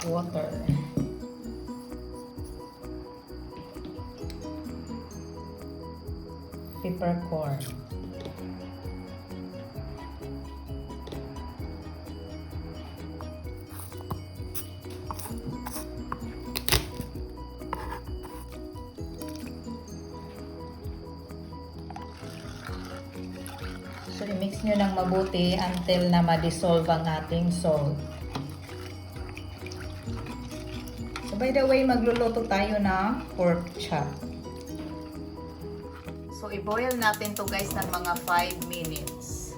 Water. Peppercorn. So, i-mix nyo ng mabuti until na ma-dissolve ang ating salt. By the way, magluluto tayo ng pork chop. So, i-boil natin to guys ng mga 5 minutes.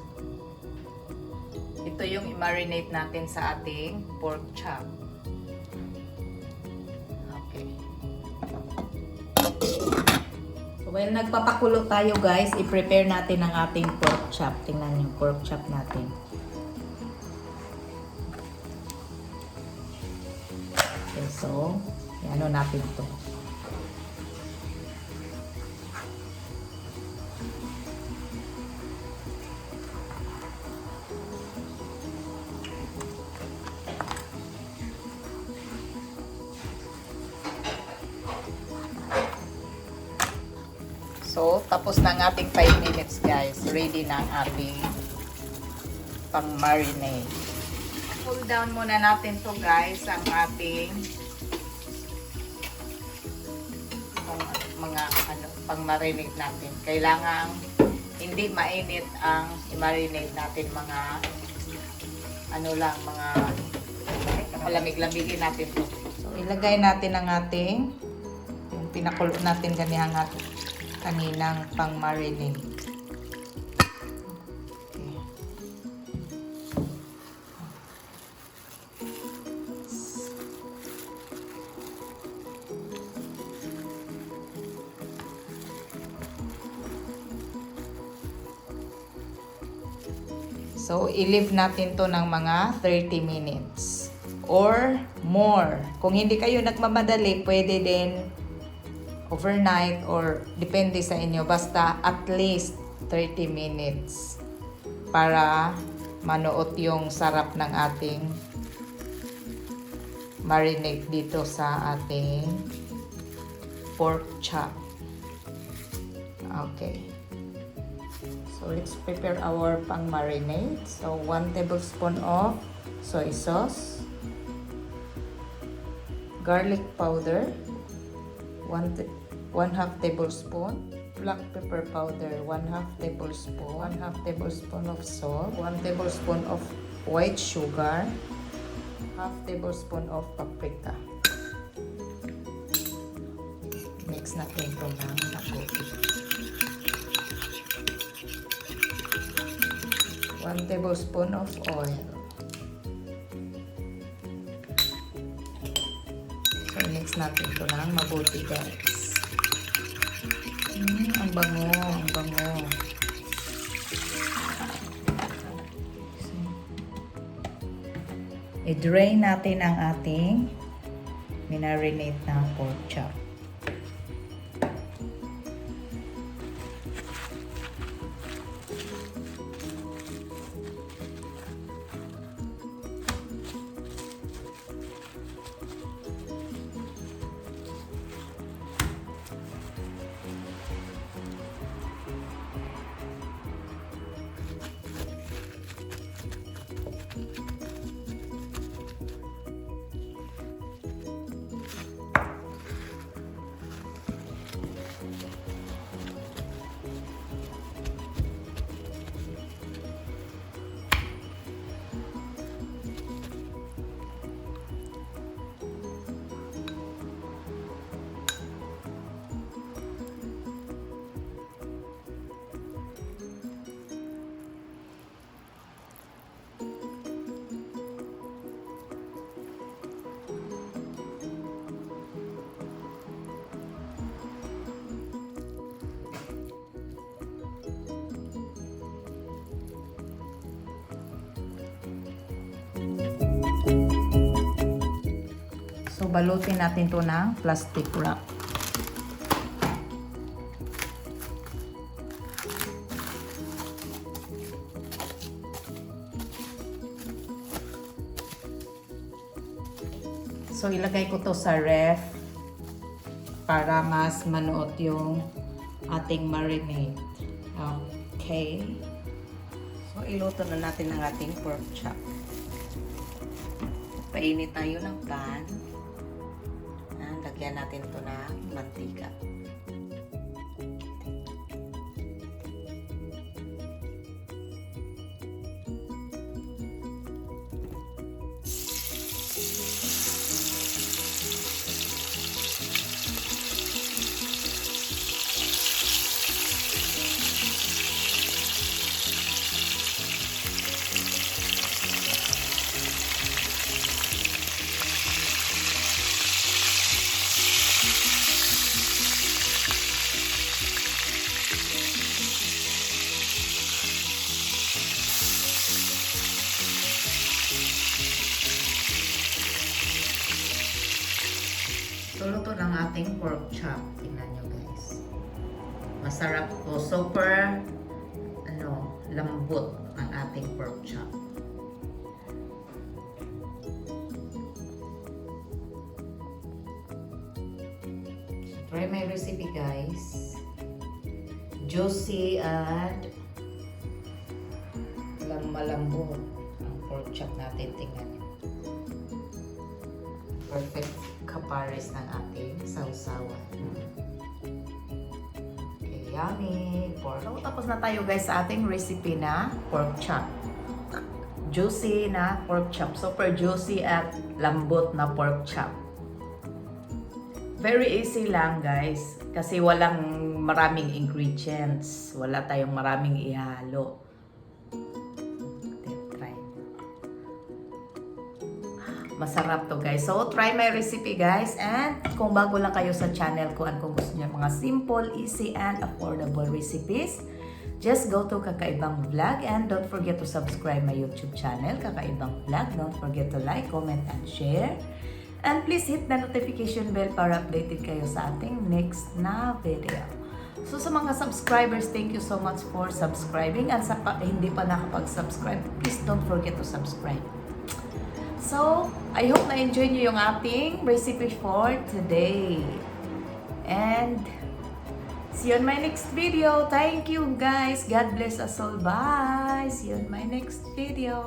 Ito yung i-marinate natin sa ating pork chop. Okay. So, while nagpapakulo tayo guys, i-prepare natin ang ating pork chop. Tingnan yung pork chop natin. So, ano natin ito. So, tapos na ang ating 5 minutes guys. Ready na ang ating pang-marinate. Cool down muna natin to guys, ang ating mga pang-marinate natin. Kailangan hindi mainit ang i-marinate natin, mga mga malamig-lamigin natin to. So, ilagay natin ang ating yung pinakulo natin kaninang pang-marinate. So, i-leave natin to ng mga 30 minutes or more. Kung hindi kayo nagmamadali, pwede din overnight or depende sa inyo. Basta at least 30 minutes para manuot yung sarap ng ating marinate dito sa ating pork chop. Okay. So, let's prepare our pang-marinade. So, 1 tablespoon of soy sauce, garlic powder, 1/2 tablespoon, black pepper powder, 1/2 tablespoon, 1/2 tablespoon of salt, 1 tablespoon of white sugar, 1/2 tablespoon of paprika. Mix natin ito ng mabuti. 1 tablespoon of oil. So, mix natin ito ng mabuti guys. Ang bango, ang bango. I-drain natin ang ating minarinate na pork chop. So, balutin natin to ng plastic wrap. So, ilagay ko to sa ref para mas manuot yung ating marinade. Okay. So, iluto na natin ang ating pork chop. Painit tayo ng pan. Lagyan natin to ng mantika. So, luto ng ating pork chop. Tingnan nyo guys. Masarap to. Super, lambot ang ating pork chop. So, try my recipe guys. Juicy at malambot ang pork chop natin. Tingnan nyo. Perfect kapares ng ating sausawan. Okay, yummy pork. So, tapos na tayo guys sa ating recipe na pork chop. Juicy na pork chop. Super juicy at lambot na pork chop. Very easy lang guys. Kasi walang maraming ingredients. Wala tayong maraming ihalo. Masarap to guys. So, try my recipe guys. And kung bago lang kayo sa channel ko at kung gusto niyo mga simple, easy, and affordable recipes, just go to Kaka'EVAng Vlog and don't forget to subscribe my YouTube channel, Kaka'EVAng Vlog. Don't forget to like, comment, and share. And please hit the notification bell para updated kayo sa ating next na video. So, sa mga subscribers, thank you so much for subscribing. And sa hindi pa nakapag-subscribe, please don't forget to subscribe. So, I hope na-enjoy nyo yung ating recipe for today. And, see you on my next video. Thank you guys. God bless us all. Bye. See you on my next video.